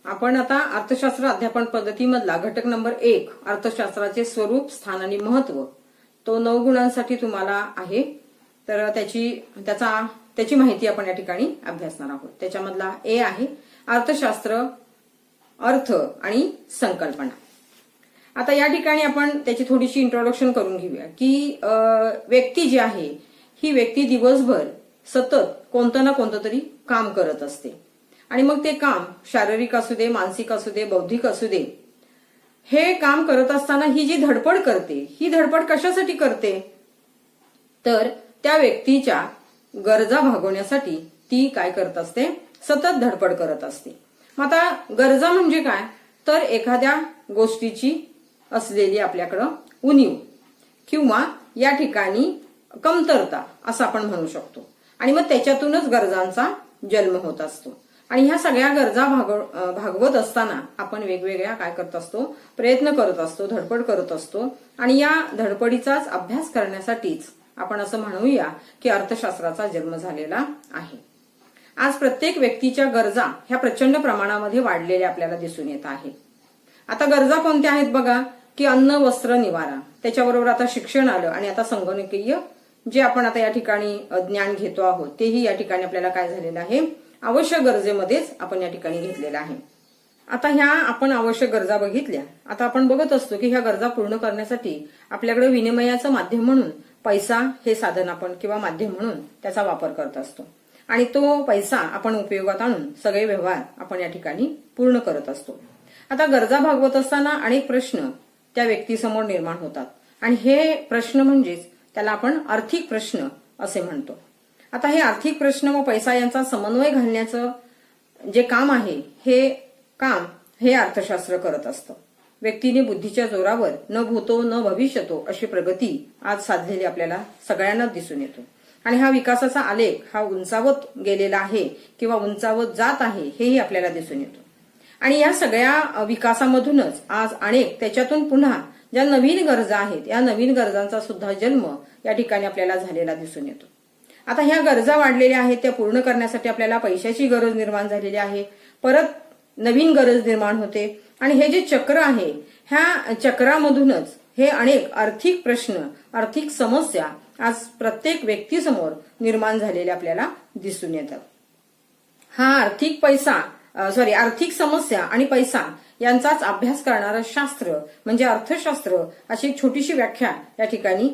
आपण आता अर्थशास्त्र अध्यापन पद्धतीमधला घटक नंबर 1 अर्थशास्त्राचे स्वरूप, स्थान आणि महत्व तो 9 गुणांसाठी तुम्हाला आहे. तर त्याची माहिती आपण या ठिकाणी अभ्यासणार आहोत. त्याच्यामधला ए आहे अर्थशास्त्र, अर्थ आणि संकल्पना. आता या ठिकाणी आपण त्याची थोडीशी इंट्रोडक्शन करून घेऊया की व्यक्ती जी आहे ही व्यक्ती दिवसभर सतत कोणतं ना कोणतं तरी काम करत असते आणि मग ते काम शारीरिक असू दे, मानसिक असू दे, बौद्धिक असू दे, हे काम करत असताना ही जी धडपड करते ही धडपड कशासाठी करते तर त्या व्यक्तीच्या गरजा भागवण्यासाठी ती काय करत असते, सतत धडपड करत असते. मग आता गरजा म्हणजे काय तर एखाद्या गोष्टीची असलेली आपल्याकडं उणीव किंवा या ठिकाणी कमतरता असं आपण म्हणू शकतो आणि मग त्याच्यातूनच गरजांचा जन्म होत असतो. आणि ह्या सगळ्या गरजा भागवत असताना आपण वेगवेगळ्या काय करत असतो, प्रयत्न करत असतो, धडपड करत असतो आणि या धडपडीचाच अभ्यास करण्यासाठीच आपण असं म्हणूया की अर्थशास्त्राचा जन्म झालेला आहे. आज प्रत्येक व्यक्तीच्या गरजा ह्या प्रचंड प्रमाणामध्ये वाढलेल्या आपल्याला दिसून येत आहेत. आता गरजा कोणत्या आहेत बघा की अन्न, वस्त्र, निवारा, त्याच्याबरोबर आता शिक्षण आलं आणि आता संगणकीय जे आपण आता या ठिकाणी ज्ञान घेतो आहोत तेही या ठिकाणी आपल्याला काय झालेलं आहे, आवश्यक गरजेमध्येच आपण या ठिकाणी घेतलेलं आहे. आता ह्या आपण आवश्यक गरजा बघितल्या. आता आपण बघत असतो की ह्या गरजा पूर्ण करण्यासाठी आपल्याकडे विनिमयाचं माध्यम म्हणून पैसा हे साधन आपण किंवा माध्यम म्हणून त्याचा वापर करत असतो आणि तो पैसा आपण उपयोगात आणून सगळे व्यवहार आपण या ठिकाणी पूर्ण करत असतो. आता गरजा भागवत असताना अनेक प्रश्न त्या व्यक्तीसमोर निर्माण होतात आणि हे प्रश्न म्हणजेच त्याला आपण आर्थिक प्रश्न असे म्हणतो. आता हे आर्थिक प्रश्न व पैसा यांचा समन्वय घालण्याचं जे काम आहे हे काम हे अर्थशास्त्र करत असतं. व्यक्तीने बुद्धीच्या जोरावर न भूतो न भविष्यतो अशी प्रगती आज साधलेली आपल्याला सगळ्यांना दिसून येतो आणि हा विकासाचा आलेख हा उंचावत गेलेला आहे किंवा उंचावत जात आहे हेही आपल्याला दिसून येतो. आणि या सगळ्या विकासामधूनच आज अनेक त्याच्यातून पुन्हा ज्या नवीन गरजा आहेत या नवीन गरजांचा सुद्धा जन्म या ठिकाणी आपल्याला झालेला दिसून येतो. आता ह्या गरजा वाढलेल्या आहेत त्या पूर्ण करण्यासाठी आपल्याला पैशाची गरज निर्माण झालेली आहे, परत नवीन गरज निर्माण होते आणि हे जे चक्र आहे ह्या चक्रामधूनच हे अनेक आर्थिक प्रश्न, आर्थिक समस्या आज प्रत्येक व्यक्तीसमोर निर्माण झालेल्या आपल्याला दिसून येतात. हा आर्थिक समस्या आणि पैसा यांचाच अभ्यास करणारं शास्त्र म्हणजे अर्थशास्त्र अशी एक छोटीशी व्याख्या या ठिकाणी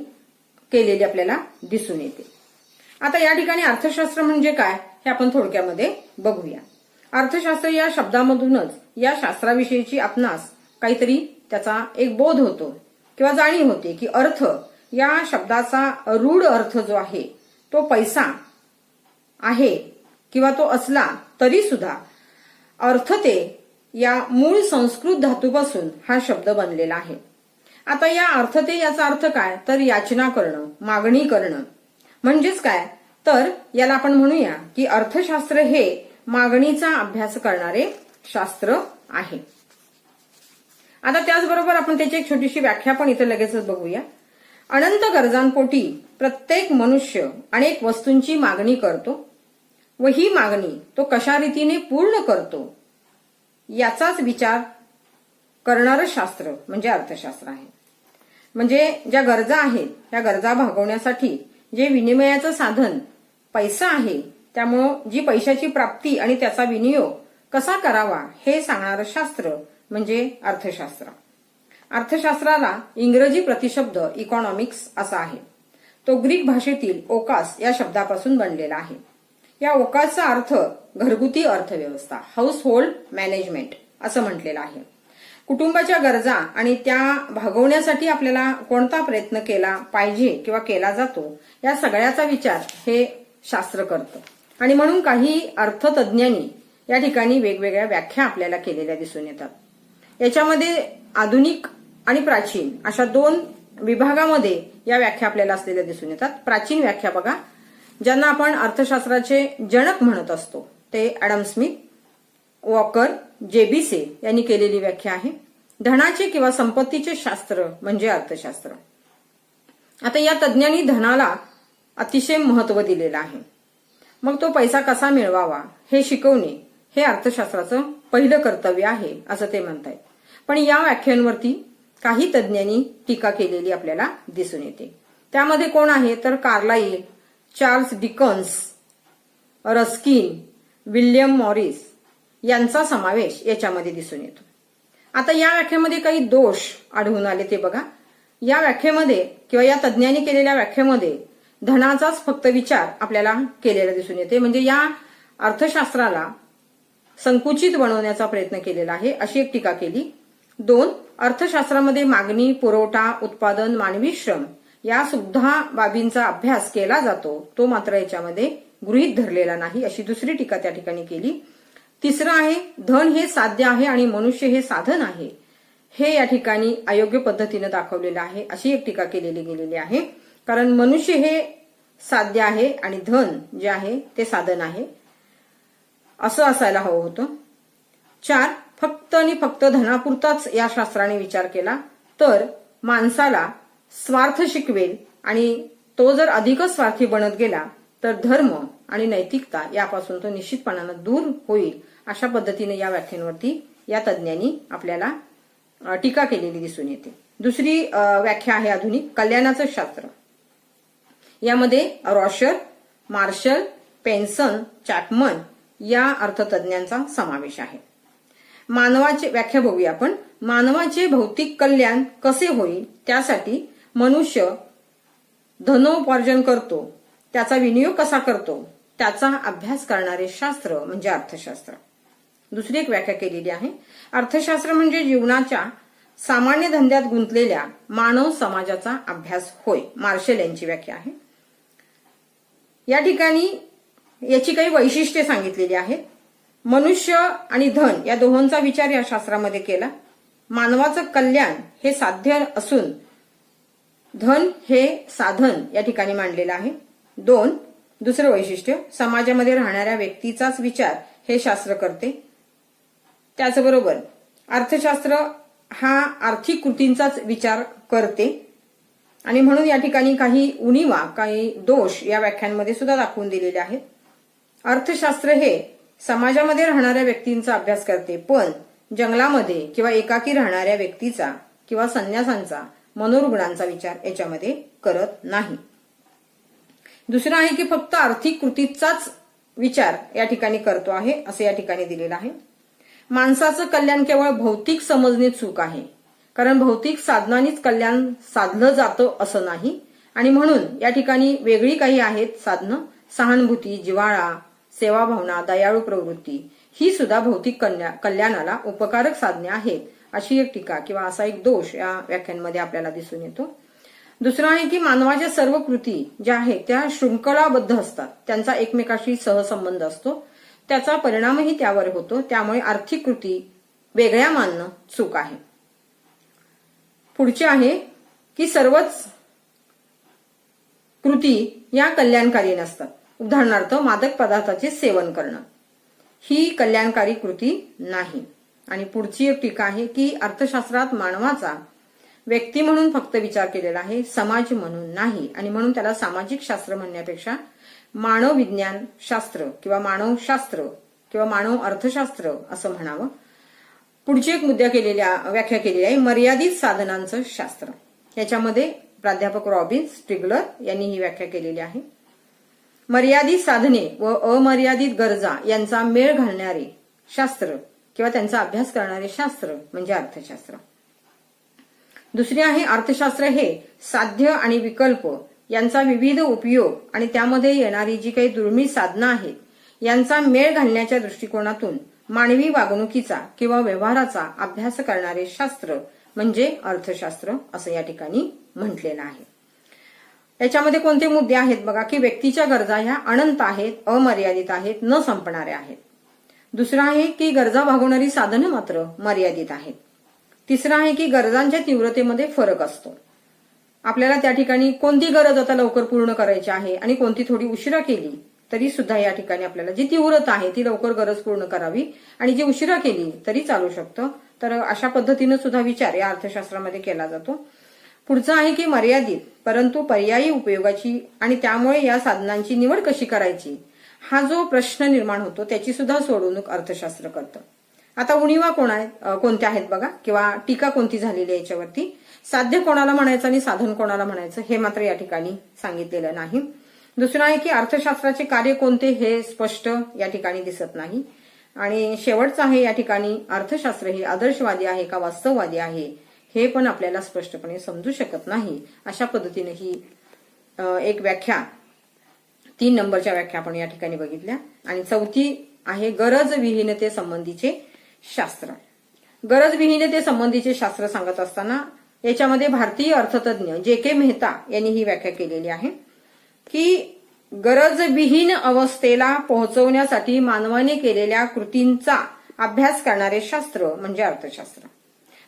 केलेली आपल्याला दिसून येते. आता या ठिकाणी अर्थशास्त्र म्हणजे काय हे आपण थोडक्यामध्ये बघूया. अर्थशास्त्र या शब्दामधूनच या शास्त्राविषयीची आपणास काहीतरी त्याचा एक बोध होतो किंवा जाणीव होते की अर्थ या शब्दाचा रूढ अर्थ जो आहे तो पैसा आहे किंवा तो असला तरी सुद्धा अर्थते या मूळ संस्कृत धातूपासून हा शब्द बनलेला आहे. आता या अर्थते याचा अर्थ काय तर याचना करणं, मागणी करणं म्हणजेच काय तर याला आपण म्हणूया की अर्थशास्त्र हे मागणीचा अभ्यास करणारे शास्त्र आहे. आता त्याचबरोबर आपण त्याची एक छोटीशी व्याख्या पण इथे लगेचच बघूया. अनंत गरजांपोटी प्रत्येक मनुष्य अनेक वस्तूंची मागणी करतो व ही मागणी तो कशा रीतीने पूर्ण करतो याचाच विचार करणारं शास्त्र म्हणजे अर्थशास्त्र आहे. म्हणजे ज्या गरजा आहेत त्या गरजा भागवण्यासाठी जे विनिमयाचं साधन पैसा आहे त्यामुळं जी पैशाची प्राप्ती आणि त्याचा विनियोग कसा करावा हे सांगणारं शास्त्र म्हणजे अर्थशास्त्र. अर्थशास्त्राला इंग्रजी प्रतिशब्द इकॉनॉमिक्स असा आहे. तो ग्रीक भाषेतील ओकास या शब्दापासून बनलेला आहे. या ओकासचा अर्थ घरगुती अर्थव्यवस्था, हाऊस होल्ड मॅनेजमेंट असं म्हटलेलं आहे. कुटुंबाच्या गरजा आणि त्या भागवण्यासाठी आपल्याला कोणता प्रयत्न केला पाहिजे किंवा केला जातो या सगळ्याचा विचार हे शास्त्र करतं आणि म्हणून काही अर्थतज्ञांनी या ठिकाणी वेगवेगळ्या व्याख्या आपल्याला केलेल्या दिसून येतात. याच्यामध्ये आधुनिक आणि प्राचीन अशा 2 विभागामध्ये या व्याख्या आपल्याला असलेल्या दिसून येतात. प्राचीन व्याख्या बघा ज्यांना आपण अर्थशास्त्राचे जनक म्हणत असतो ते ॲडम स्मिथ, वॉकर, जेबीसे यांनी केलेली व्याख्या आहे. धनाचे किंवा संपत्तीचे शास्त्र म्हणजे अर्थशास्त्र. आता या तज्ञांनी धनाला अतिशय महत्व दिलेलं आहे. मग तो पैसा कसा मिळवावा हे शिकवणे हे अर्थशास्त्राचं पहिलं कर्तव्य आहे असं ते म्हणतायत. पण या व्याख्यांवरती काही तज्ज्ञांनी टीका केलेली आपल्याला दिसून येते. त्यामध्ये कोण आहे तर Carlyle, Charles Dickens, Ruskin, William Morris यांचा समावेश याच्यामध्ये दिसून येतो. आता या व्याख्येमध्ये काही दोष आढळून आले ते बघा. या व्याख्येमध्ये किंवा या तज्ज्ञांनी केलेल्या व्याख्येमध्ये धनाचाच फक्त विचार आपल्याला केलेला दिसून येते. म्हणजे या अर्थशास्त्राला संकुचित बनवण्याचा प्रयत्न केलेला आहे अशी एक टीका केली. 2, अर्थशास्त्रामध्ये मागणी, पुरवठा, उत्पादन, मानवी श्रम या सुद्धा बाबींचा अभ्यास केला जातो, तो मात्र याच्यामध्ये गृहीत धरलेला नाही अशी दुसरी टीका त्या ठिकाणी केली. 3 आहे धन हे साध्य आहे आणि मनुष्य हे साधन आहे, हे या ठिकाणी अयोग्य पद्धतीने दाखवलेलं आहे अशी एक टीका केलेली गेलेली आहे. कारण मनुष्य हे साध्य आहे आणि धन जे आहे ते साधन आहे असं असायला हवं होतं. 4, फक्त आणि फक्त धनापुरताच या शास्त्राने विचार केला तर माणसाला स्वार्थ शिकवेल आणि तो जर अधिकच स्वार्थी बनत गेला तर धर्म आणि नैतिकता यापासून तो निश्चितपणानं दूर होईल अशा पद्धतीने या व्याख्यांवरती या तज्ज्ञांनी आपल्याला टीका केलेली दिसून येते. दुसरी व्याख्या आहे आधुनिक कल्याणाचं शास्त्र. यामध्ये रॉशर, मार्शल, पेन्सन, चॅपमन या अर्थतज्ञांचा समावेश आहे. मानवाची व्याख्या बघूया आपण. मानवाचे भौतिक कल्याण कसे होईल त्यासाठी मनुष्य धनोपार्जन करतो, त्याचा विनियोग कसा करतो त्याचा अभ्यास करणारे शास्त्र म्हणजे अर्थशास्त्र. दुसरी एक व्याख्या केलेली आहे. अर्थशास्त्र म्हणजे जीवनाच्या सामान्य धंद्यात गुंतलेल्या मानव समाजाचा अभ्यास होय. मार्शल यांची व्याख्या आहे. या ठिकाणी याची काही वैशिष्ट्ये सांगितलेली आहेत. मनुष्य आणि धन या दोहोंचा विचार या शास्त्रामध्ये केला. मानवाचं कल्याण हे साध्य असून धन हे साधन या ठिकाणी मांडलेलं आहे. 2, दुसरं वैशिष्ट्य समाजामध्ये राहणाऱ्या व्यक्तीचाच विचार हे शास्त्र करते. त्याचबरोबर अर्थशास्त्र हा आर्थिक कृतींचाच विचार करते आणि म्हणून या ठिकाणी काही उणीवा, काही दोष या व्याख्यांमध्ये सुद्धा दाखवून दिलेले आहेत. अर्थशास्त्र हे समाजामध्ये राहणाऱ्या व्यक्तींचा अभ्यास करते पण जंगलामध्ये किंवा एकाकी राहणाऱ्या व्यक्तीचा किंवा संन्यासांचा, मनोरुग्णांचा विचार याच्यामध्ये करत नाही. दुसरं आहे की फक्त आर्थिक कृतीचाच विचार या ठिकाणी करतो आहे असं या ठिकाणी दिलेलं आहे. माणसाचं कल्याण केवळ भौतिक समजणीत चूक आहे, कारण भौतिक साधनांनीच कल्याण साधलं जातं असं नाही आणि म्हणून या ठिकाणी वेगळी काही आहेत साधनं. सहानुभूती, जिव्हाळा, सेवाभावना, दयाळू प्रवृत्ती ही सुद्धा भौतिक कल्याणाला उपकारक साधने आहेत अशी एक टीका किंवा असा एक दोष या व्याख्यांमध्ये आपल्याला दिसून येतो. दुसरं आहे की मानवाच्या सर्व कृती ज्या आहेत त्या शृंखलाबद्ध असतात, त्यांचा एकमेकाशी सहसंबंध असतो, त्याचा परिणामही त्यावर होतो. त्यामुळे आर्थिक कृती वेगळ्या मानणं चूक आहे. पुढचे आहे की सर्वच कृती या कल्याणकारी नसतात. उदाहरणार्थ मादक पदार्थाचे सेवन करणं ही कल्याणकारी कृती नाही. आणि पुढची एक टीका आहे की अर्थशास्त्रात मानवाचा व्यक्ती म्हणून फक्त विचार केलेला आहे, समाज म्हणून नाही आणि म्हणून त्याला सामाजिक शास्त्र म्हणण्यापेक्षा मानव विज्ञान शास्त्र किंवा मानवशास्त्र किंवा मानव अर्थशास्त्र असं म्हणावं. पुढची एक व्याख्या केलेली आहे मर्यादित साधनांचं शास्त्र. याच्यामध्ये प्राध्यापक रॉबिन स्ट्रिगलर यांनी ही व्याख्या केलेली आहे. मर्यादित साधने व अमर्यादित गरजा यांचा मेळ घालणारे शास्त्र किंवा त्यांचा अभ्यास करणारे शास्त्र म्हणजे अर्थशास्त्र. दुसरे आहे अर्थशास्त्र हे साध्य आणि विकल्प यांचा विविध उपयोग आणि त्यामध्ये येणारी जी काही दुर्मिळ साधनं आहेत यांचा मेळ घालण्याच्या दृष्टिकोनातून मानवी वागणुकीचा किंवा व्यवहाराचा अभ्यास करणारे शास्त्र म्हणजे अर्थशास्त्र असं या ठिकाणी म्हटलेलं आहे. याच्यामध्ये कोणते मुद्दे आहेत बघा की व्यक्तीच्या गरजा ह्या अनंत आहेत, अमर्यादित आहेत, न संपणाऱ्या आहेत. दुसरं आहे की गरजा भागवणारी साधनं मात्र मर्यादित आहेत. तिसरं आहे की गरजांच्या तीव्रतेमध्ये फरक असतो. आपल्याला त्या ठिकाणी कोणती गरज आता लवकर पूर्ण करायची आहे आणि कोणती थोडी उशिरा केली तरी सुद्धा या ठिकाणी आपल्याला जी तीव्रता आहे ती लवकर गरज पूर्ण करावी आणि जी उशिरा केली तरी चालू शकतं. तर अशा पद्धतीने सुद्धा विचार या अर्थशास्त्रामध्ये केला जातो. पुढचं आहे की मर्यादित परंतु पर्यायी उपयोगाची आणि त्यामुळे या साधनांची निवड कशी करायची हा जो प्रश्न निर्माण होतो त्याची सुद्धा सोडवणूक अर्थशास्त्र करतं. आता उणिवा कोणत्या आहेत बघा, किंवा टीका कोणती झालेली आहे याच्यावरती. साध्य कोणाला म्हणायचं आणि साधन कोणाला म्हणायचं हे मात्र या ठिकाणी सांगितलेलं नाही. दुसरं आहे की अर्थशास्त्राचे कार्य कोणते हे स्पष्ट या ठिकाणी दिसत नाही. आणि शेवटचं आहे या ठिकाणी अर्थशास्त्र हे आदर्शवादी आहे का वास्तववादी आहे हे पण आपल्याला स्पष्टपणे समजू शकत नाही. अशा पद्धतीने ही एक व्याख्या 3 नंबरच्या व्याख्या आपण या ठिकाणी बघितल्या. आणि चौथी आहे गरज विहीनते संबंधीचे शास्त्र. गरज विहीनते संबंधीचे शास्त्र सांगत असताना याच्यामध्ये भारतीय अर्थतज्ञ जे.के. मेहता यांनी ही व्याख्या केलेली आहे की गरजविहीन अवस्थेला पोहोचवण्यासाठी मानवाने केलेल्या कृतींचा अभ्यास करणारे शास्त्र म्हणजे अर्थशास्त्र.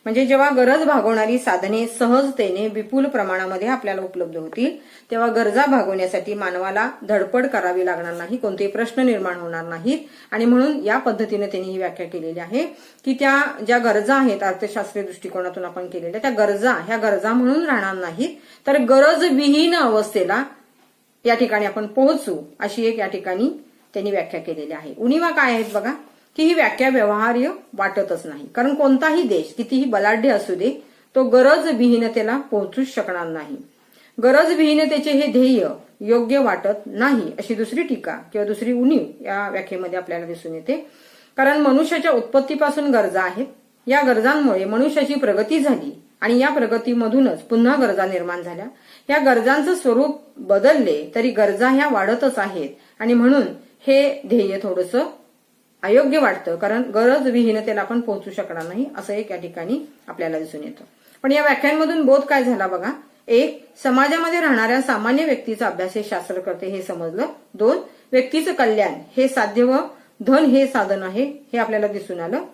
म्हणजे जेव्हा गरज भागवणारी साधने सहजतेने विपुल प्रमाणामध्ये आपल्याला उपलब्ध होतील तेव्हा गरजा भागवण्यासाठी मानवाला धडपड करावी लागणार नाही, कोणतेही प्रश्न निर्माण होणार नाहीत. आणि म्हणून या पद्धतीने त्यांनी ही व्याख्या केलेली आहे की त्या ज्या गरजा आहेत अर्थशास्त्रीय दृष्टिकोनातून आपण केलेल्या त्या गरजा ह्या गरजा म्हणून राहणार नाहीत, तर गरजविहीन अवस्थेला या ठिकाणी आपण पोहोचू अशी एक या ठिकाणी त्यांनी व्याख्या केलेली आहे. उणिवा काय आहेत बघा की ही व्याख्या व्यवहार्य वाटतच नाही. कारण कोणताही देश कितीही बलाढ्य असू दे तो गरज विहीनतेला पोहोचूच शकणार नाही. गरज विहीनतेचे हे ध्येय योग्य वाटत नाही अशी दुसरी टीका किंवा दुसरी उणीव या व्याख्येमध्ये आपल्याला दिसून येते. कारण मनुष्याच्या उत्पत्तीपासून गरजा आहेत. या गरजांमुळे मनुष्याची प्रगती झाली आणि या प्रगतीमधूनच पुन्हा गरजा निर्माण झाल्या. या गरजांचं स्वरूप बदलले तरी गरजा ह्या वाढतच आहेत आणि म्हणून हे ध्येय थोडंसं अयोग्य वाटतं. कारण गरज विहीनतेला आपण पोहोचू शकणार नाही असं एक या ठिकाणी आपल्याला दिसून येतं. पण या व्याख्यांमधून बोध काय झाला बघा. 1. समाजामध्ये राहणाऱ्या सामान्य व्यक्तीचा अभ्यास हे शास्त्र करते हे समजलं. 2. व्यक्तीचं कल्याण हे साध्य व धन हे साधन आहे हे आपल्याला दिसून आलं.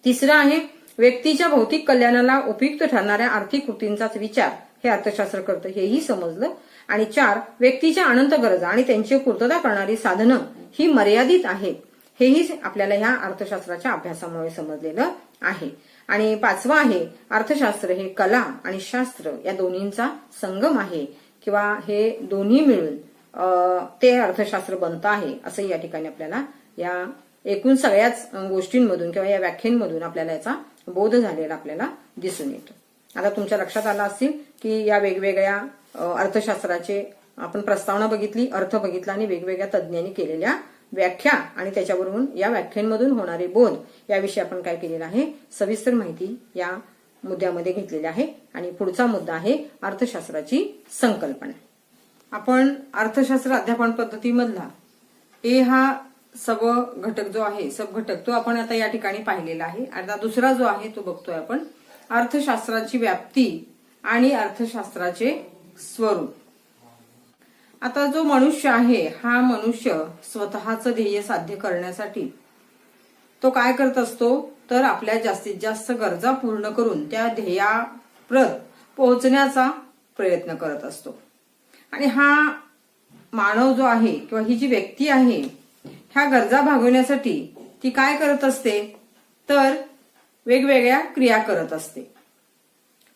3 आहे व्यक्तीच्या भौतिक कल्याणाला उपयुक्त ठरणाऱ्या आर्थिक कृतींचाच विचार हे अर्थशास्त्र करतं हेही समजलं. आणि 4. व्यक्तीच्या अनंत गरजा आणि त्यांची पूर्तता करणारी साधनं ही मर्यादित आहेत हेही आपल्याला ह्या अर्थशास्त्राच्या अभ्यासामुळे समजलेलं आहे. आणि 5 आहे अर्थशास्त्र हे कला आणि शास्त्र या दोन्हींचा संगम आहे किंवा हे दोन्ही मिळून ते अर्थशास्त्र बनतं आहे असं या ठिकाणी आपल्याला या एकूण सगळ्याच गोष्टींमधून किंवा या व्याख्येमधून आपल्याला याचा बोध झालेला आपल्याला दिसून येतो. आता तुमच्या लक्षात आलं असेल की या वेगवेगळ्या अर्थशास्त्राचे आपण प्रस्तावना बघितली, अर्थ बघितला आणि वेगवेगळ्या तज्ज्ञांनी केलेल्या व्याख्या आणि त्याच्यावरून या व्याख्यांमधून होणारे बोध याविषयी आपण काय केलेलं आहे सविस्तर माहिती या मुद्द्यामध्ये घेतलेली आहे. आणि पुढचा मुद्दा आहे अर्थशास्त्राची संकल्पना. आपण अर्थशास्त्र अध्यापन पद्धतीमधला ए हा सब घटक जो आहे सब घटक तो आपण आता या ठिकाणी पाहिलेला आहे. आता दुसरा जो आहे तो बघतोय आपण अर्थशास्त्राची व्याप्ती आणि अर्थशास्त्राचे स्वरूप. आता जो मनुष्य आहे हा मनुष्य स्वतःचं ध्येय साध्य करण्यासाठी तो काय करत असतो तर आपल्या जास्तीत जास्त गरजा पूर्ण करून त्या ध्येयाप्रत पोहोचण्याचा प्रयत्न करत असतो. आणि हा मानव जो आहे किंवा ही जी व्यक्ती आहे ह्या गरजा भागवण्यासाठी ती काय करत असते तर वेगवेगळ्या क्रिया करत असते.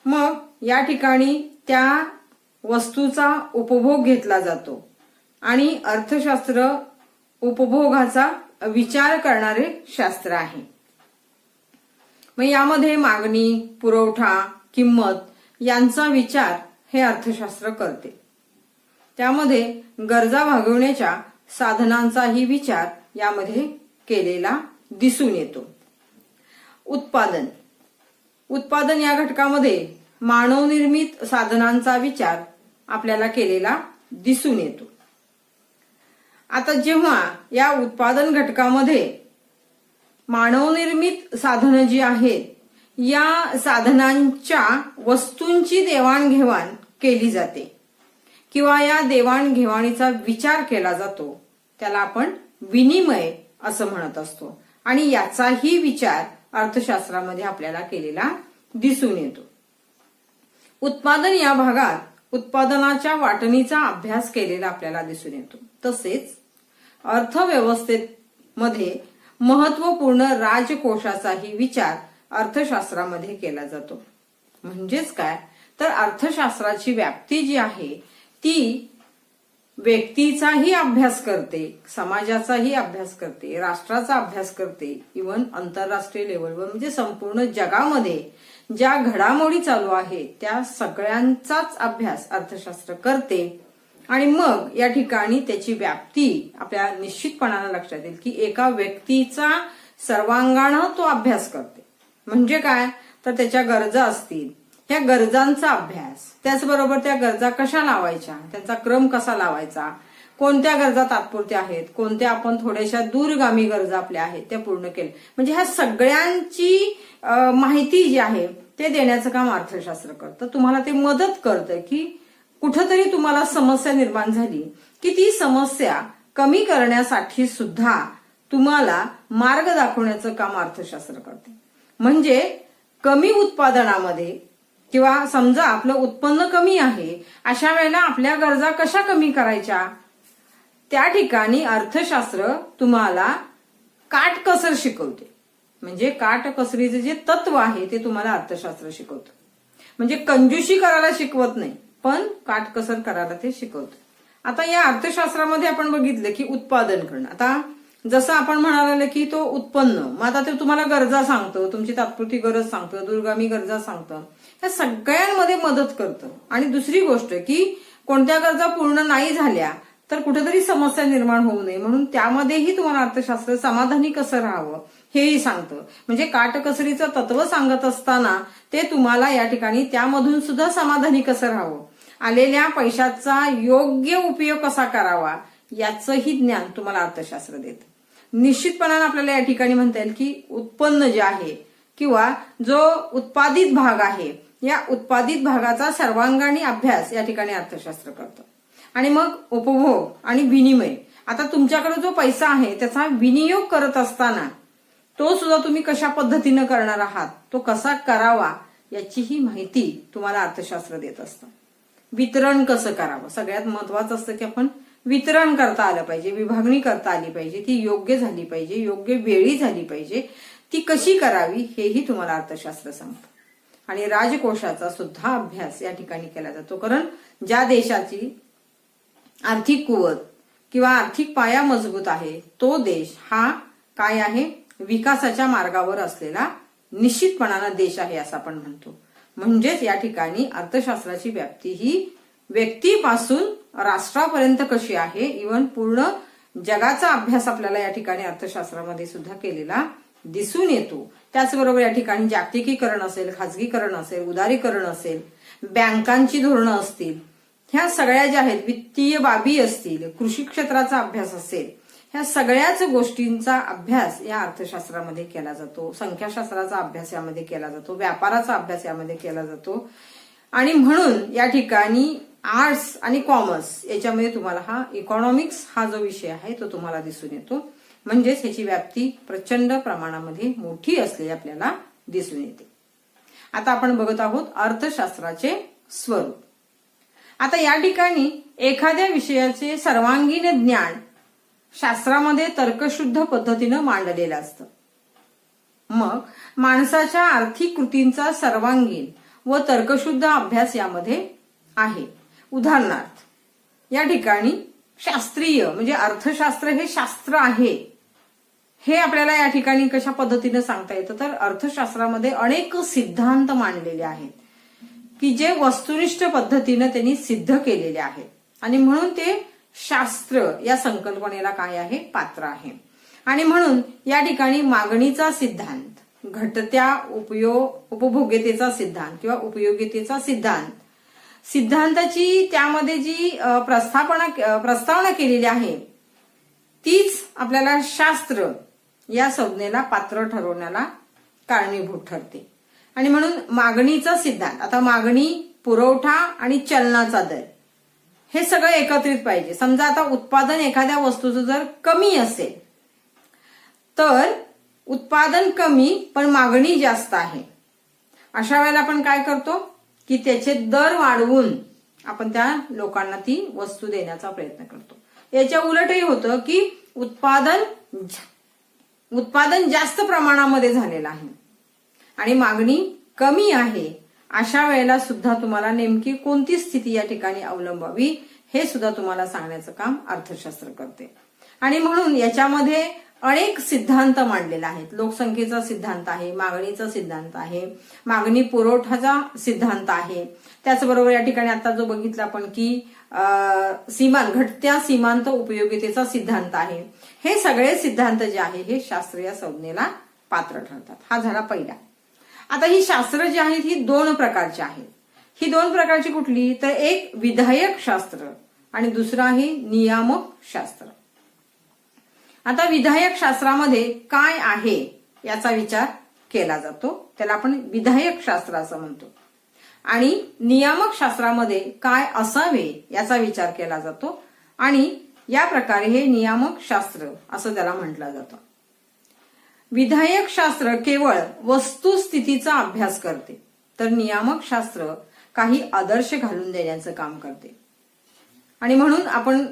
मग या ठिकाणी त्या वस्तूचा उपभोग घेतला जातो आणि अर्थशास्त्र उपभोगाचा विचार करणारे शास्त्र आहे. मग यामध्ये मागणी, पुरवठा, किंमत यांचा विचार हे अर्थशास्त्र करते. त्यामध्ये गरजा भागवण्याच्या साधनांचाही विचार यामध्ये केलेला दिसून येतो. उत्पादन या घटकामध्ये मानवनिर्मित साधनांचा विचार आपल्याला केलेला दिसून येतो. आता जेव्हा या उत्पादन घटकामध्ये मानवनिर्मित साधनं जी आहेत या साधनांच्या वस्तूंची देवाणघेवाण केली जाते किंवा या देवाणघेवाणीचा विचार केला जातो त्याला आपण विनिमय असं म्हणत असतो. आणि याचाही विचार अर्थशास्त्रामध्ये आपल्याला केलेला दिसून येतो. उत्पादन या भागात उत्पादनाच्या वाटणीचा अभ्यास केलेला आपल्याला दिसून येतो. तसेच अर्थव्यवस्थेमध्ये महत्वपूर्ण राजकोषाचाही विचार अर्थशास्त्रामध्ये केला जातो. म्हणजेच काय तर अर्थशास्त्राची व्याप्ती जी आहे ती व्यक्तीचाही अभ्यास करते, समाजाचाही अभ्यास करते, राष्ट्राचा अभ्यास करते, इव्हन आंतरराष्ट्रीय लेवलवर म्हणजे संपूर्ण जगामध्ये ज्या घडामोडी चालू आहेत त्या सगळ्यांचाच अभ्यास अर्थशास्त्र करते. आणि मग या ठिकाणी त्याची व्याप्ती आपल्या निश्चितपणानं लक्षात येईल की एका व्यक्तीचा सर्वांगानं तो अभ्यास करते. म्हणजे काय, तर त्याच्या गरजा असतील, त्या गरजांचा अभ्यास, त्याचबरोबर त्या गरजा कशा लावायच्या, त्यांचा क्रम कसा लावायचा, कोणत्या गरजा तात्पुरत्या आहेत, कोणत्या आपण थोड्याशा दूरगामी गरजा आपल्या आहेत त्या पूर्ण केल्या, म्हणजे ह्या सगळ्यांची माहिती जी आहे ते देण्याचं काम अर्थशास्त्र करतं. तुम्हाला ते मदत करतं की कुठंतरी तुम्हाला समस्या निर्माण झाली की ती समस्या कमी करण्यासाठी सुद्धा तुम्हाला मार्ग दाखवण्याचं काम अर्थशास्त्र करते. म्हणजे कमी उत्पादनामध्ये किंवा समजा आपलं उत्पन्न कमी आहे अशा वेळेला आपल्या गरजा कशा कमी करायच्या, त्या ठिकाणी अर्थशास्त्र तुम्हाला काटकसर शिकवते. म्हणजे काटकसरीचे जे तत्व आहे ते तुम्हाला अर्थशास्त्र शिकवतं. म्हणजे कंजूशी करायला शिकवत नाही, पण काटकसर करायला ते शिकवतं. आता या अर्थशास्त्रामध्ये आपण बघितलं की उत्पादन करणं, आता जसं आपण म्हणाले की तो उत्पन्न, मग आता ते तुम्हाला गरजा सांगतं, तुमची तात्पुरती गरज सांगतं, दूरगामी गरजा सांगतं, या सगळ्यांमध्ये मदत करतं. आणि दुसरी गोष्ट की कोणत्या गरजा पूर्ण नाही झाल्या तर कुठेतरी समस्या निर्माण होऊ नये म्हणून त्यामध्येही तुम्हाला अर्थशास्त्र समाधानी कसं राहावं हेही सांगतं. म्हणजे काटकसरीचं तत्व सांगत असताना ते तुम्हाला या ठिकाणी त्यामधून सुद्धा समाधानी कसं राहावं, आलेल्या पैशाचा योग्य उपयोग कसा करावा याचंही ज्ञान तुम्हाला अर्थशास्त्र देतं. निश्चितपणानं आपल्याला या ठिकाणी म्हणता येईल की उत्पन्न जे आहे किंवा जो उत्पादित भाग आहे या उत्पादित भागाचा सर्वांगाणी अभ्यास या ठिकाणी अर्थशास्त्र करतं. आणि मग उपभोग आणि विनिमय, आता तुमच्याकडे जो पैसा आहे त्याचा विनियोग करत असताना तो सुद्धा तुम्ही कशा पद्धतीनं करणार आहात, तो कसा करावा याचीही माहिती तुम्हाला अर्थशास्त्र देत असतं. वितरण कसं करावं, सगळ्यात महत्वाचं असतं की आपण वितरण करता आलं पाहिजे, विभागणी करता आली पाहिजे, ती योग्य झाली पाहिजे, योग्य वेळी झाली पाहिजे, ती कशी करावी हेही तुम्हाला अर्थशास्त्र सांगतं. आणि राजकोषाचा सुद्धा अभ्यास या ठिकाणी केला जातो. कारण ज्या देशाची आर्थिक कुवत किंवा आर्थिक पाया मजबूत आहे तो देश हा काय आहे, विकासाच्या मार्गावर असलेला निश्चितपणानं देश आहे असं आपण म्हणतो. म्हणजेच या ठिकाणी अर्थशास्त्राची व्याप्ती ही व्यक्तीपासून राष्ट्रापर्यंत कशी आहे, इव्हन पूर्ण जगाचा अभ्यास आपल्याला या ठिकाणी अर्थशास्त्रामध्ये सुद्धा केलेला दिसून येतो. त्याचबरोबर या ठिकाणी जागतिकीकरण असेल, खाजगीकरण असेल, उदारीकरण असेल, बँकांची धोरणं असतील, ह्या सगळ्या ज्या आहेत, वित्तीय बाबी असतील, कृषी क्षेत्राचा अभ्यास असेल, ह्या सगळ्याच गोष्टींचा अभ्यास या अर्थशास्त्रामध्ये केला जातो. संख्याशास्त्राचा अभ्यास यामध्ये केला जातो, व्यापाराचा अभ्यास यामध्ये केला जातो. आणि म्हणून या ठिकाणी आर्ट्स आणि कॉमर्स याच्यामध्ये तुम्हाला हा इकॉनॉमिक्स हा जो विषय आहे तो तुम्हाला दिसून येतो. म्हणजेच ह्याची व्याप्ती प्रचंड प्रमाणामध्ये मोठी असलेली आपल्याला दिसून येते. आता आपण बघत आहोत अर्थशास्त्राचे स्वरूप. आता या ठिकाणी एखाद्या विषयाचे सर्वांगीण ज्ञान शास्त्रामध्ये तर्कशुद्ध पद्धतीनं मांडलेलं असतं. मग माणसाच्या आर्थिक कृतींचा सर्वांगीण व तर्कशुद्ध अभ्यास यामध्ये आहे. उदाहरणार्थ या ठिकाणी शास्त्रीय म्हणजे अर्थशास्त्र हे शास्त्र आहे हे आपल्याला या ठिकाणी कशा पद्धतीने सांगता येतं, तर अर्थशास्त्रामध्ये अनेक सिद्धांत मांडलेले आहेत की जे वस्तुनिष्ठ पद्धतीने त्यांनी सिद्ध केलेले आहेत आणि म्हणून ते शास्त्र या संकल्पनेला काय आहे, पात्र आहे. आणि म्हणून या ठिकाणी मागणीचा सिद्धांत, घटत्या उपभोग्यतेचा सिद्धांत किंवा उपयोगितेचा सिद्धांत, सिद्धांताची त्यामध्ये जी प्रस्तावना केलेली आहे तीच आपल्याला शास्त्र या संज्ञेला पात्र ठरवण्याला कारणीभूत ठरते. आणि म्हणून मागणीचा सिद्धांत, आता मागणी, पुरवठा आणि चलनाचा दर हे सगळं एकत्रित पाहिजे. समजा आता उत्पादन एखाद्या वस्तूचं जर कमी असेल तर उत्पादन कमी पण मागणी जास्त आहे, अशा वेळेला आपण काय करतो की त्याचे दर वाढवून आपण त्या लोकांना ती वस्तू देण्याचा प्रयत्न करतो. याच्या उलटही होतं की उत्पादन जास्त प्रमाणामध्ये झालेलं आहे आणि मागणी कमी आहे, अशा वेळेला सुद्धा तुम्हाला नेमकी कोणती स्थिती या ठिकाणी अवलंबावी हे सुद्धा तुम्हाला सांगण्याचं काम अर्थशास्त्र करते. आणि म्हणून याच्यामध्ये अनेक सिद्धांत मांडलेले आहेत. लोकसंख्येचा सिद्धांत आहे, मागणीचा सिद्धांत आहे, मागणी पुरवठाचा सिद्धांत आहे. त्याचबरोबर या ठिकाणी आता जो बघितला आपण की घटत्या सीमांत उपयोगितेचा सिद्धांत आहे. हे सगळे सिद्धांत जे आहे हे शास्त्रीय संज्ञेला पात्र ठरतात. हा झाला पहिला. आता ही शास्त्र जी आहेत ही दोन प्रकारची आहेत. ही दोन प्रकारची कुठली, तर एक विधायक शास्त्र आणि दुसरं आहे नियामक शास्त्र. आता विधायक शास्त्रामध्ये काय आहे याचा विचार केला जातो, त्याला आपण विधायक शास्त्र असं म्हणतो. आणि नियामक शास्त्रामध्ये काय असावे याचा विचार केला जातो आणि या प्रकारे हे नियामक शास्त्र असं त्याला म्हटलं जातं. विधायक शास्त्र केवळ वस्तुस्थितीचा अभ्यास करते, तर नियामक शास्त्र काही आदर्श घालून देण्याचं काम करते. आणि म्हणून आपण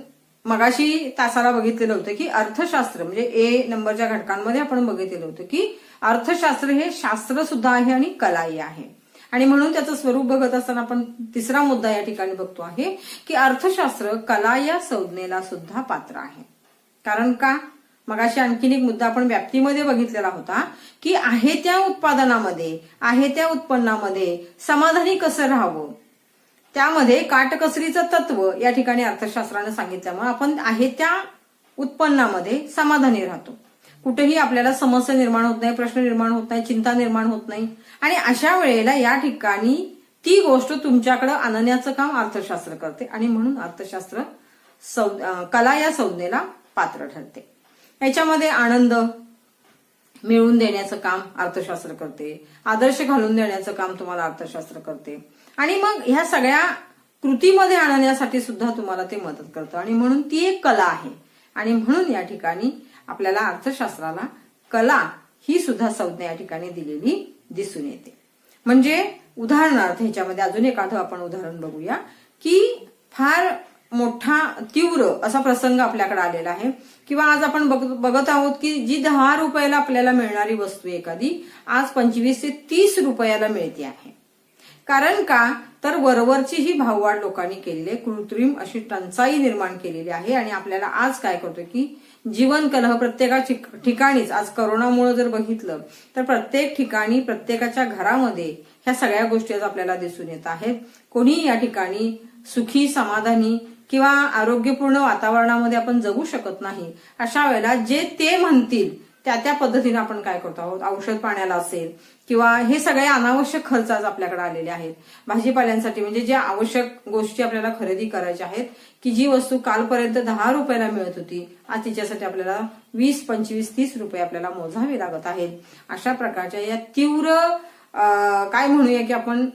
मगाशी तासाला बघितलेलं होतं की अर्थशास्त्र म्हणजे ए नंबरच्या घटकांमध्ये आपण बघितलेलं होतं की अर्थशास्त्र हे शास्त्र सुद्धा आहे आणि कलाही आहे. आणि म्हणून त्याचं स्वरूप बघत असताना आपण तिसरा मुद्दा या ठिकाणी बघतो आहे की अर्थशास्त्र कला या संज्ञेला सुद्धा पात्र आहे. कारण का, मगाशी आणखीन एक मुद्दा आपण व्याप्तीमध्ये बघितलेला होता की आहे त्या उत्पादनामध्ये, आहे त्या उत्पन्नामध्ये समाधानी कसं राहावं, त्यामध्ये काटकसरीचं तत्व या ठिकाणी अर्थशास्त्राने सांगितल्यामुळे आपण आहे त्या उत्पन्नामध्ये समाधानी राहतो. कुठेही आपल्याला समस्या निर्माण होत नाही, प्रश्न निर्माण होत नाही, चिंता निर्माण होत नाही. आणि अशा वेळेला या ठिकाणी ती गोष्ट तुमच्याकडे आणण्याचं काम अर्थशास्त्र करते. आणि म्हणून अर्थशास्त्र कला या संज्ञेला पात्र ठरते. याच्यामध्ये आनंद मिळवून देण्याचं काम अर्थशास्त्र करते, आदर्श घालून देण्याचं काम तुम्हाला अर्थशास्त्र करते. आणि मग ह्या सगळ्या कृतीमध्ये आणण्यासाठी सुद्धा तुम्हाला ते मदत करतं. आणि म्हणून ती एक कला आहे. आणि म्हणून या ठिकाणी आपल्याला अर्थशास्त्राला कला ही सुद्धा संज्ञा या ठिकाणी दिलेली दिसून येते. म्हणजे उदाहरणार्थ ह्याच्यामध्ये अजून एखादं आपण उदाहरण बघूया की फार मोठा तीव्र असा प्रसंग आपल्याकडे आलेला आहे किंवा आज आपण बघत आहोत की जी 10 रुपयाला आपल्याला मिळणारी वस्तू एखादी आज 25 ते 30 रुपयाला मिळते आहे. कारण का, तर वरवरची ही भाववाढ लोकांनी केलेली आहे, कृत्रिम अशी टंचाई निर्माण केलेली आहे. आणि आपल्याला आज काय करतो की जीवन कलह प्रत्येकाच्या ठिकाणीच, आज करोनामुळे जर बघितलं तर प्रत्येक ठिकाणी प्रत्येकाच्या घरामध्ये ह्या सगळ्या गोष्टी आज आपल्याला दिसून येत आहेत. कोणी या ठिकाणी सुखी समाधानी किंवा आरोग्यपूर्ण वातावरणामध्ये आपण जगू शकत नाही. अशा वेळेला जे ते म्हणतील त्या पद्धतीने आपण काय करतो आहोत, औषध पाण्याला असेल किंवा हे सगळे अनावश्यक खर्च आज आपल्याकडे आलेले आहेत. भाजीपाल्यांसाठी म्हणजे ज्या आवश्यक गोष्टी आपल्याला खरेदी करायच्या आहेत की जी वस्तू कालपर्यंत 10 रुपयाला मिळत होती आज तिच्यासाठी आपल्याला 20, 25, 30 रुपये आपल्याला मोजावे लागत आहेत. अशा प्रकारच्या या तीव्र काय म्हणूया की आपण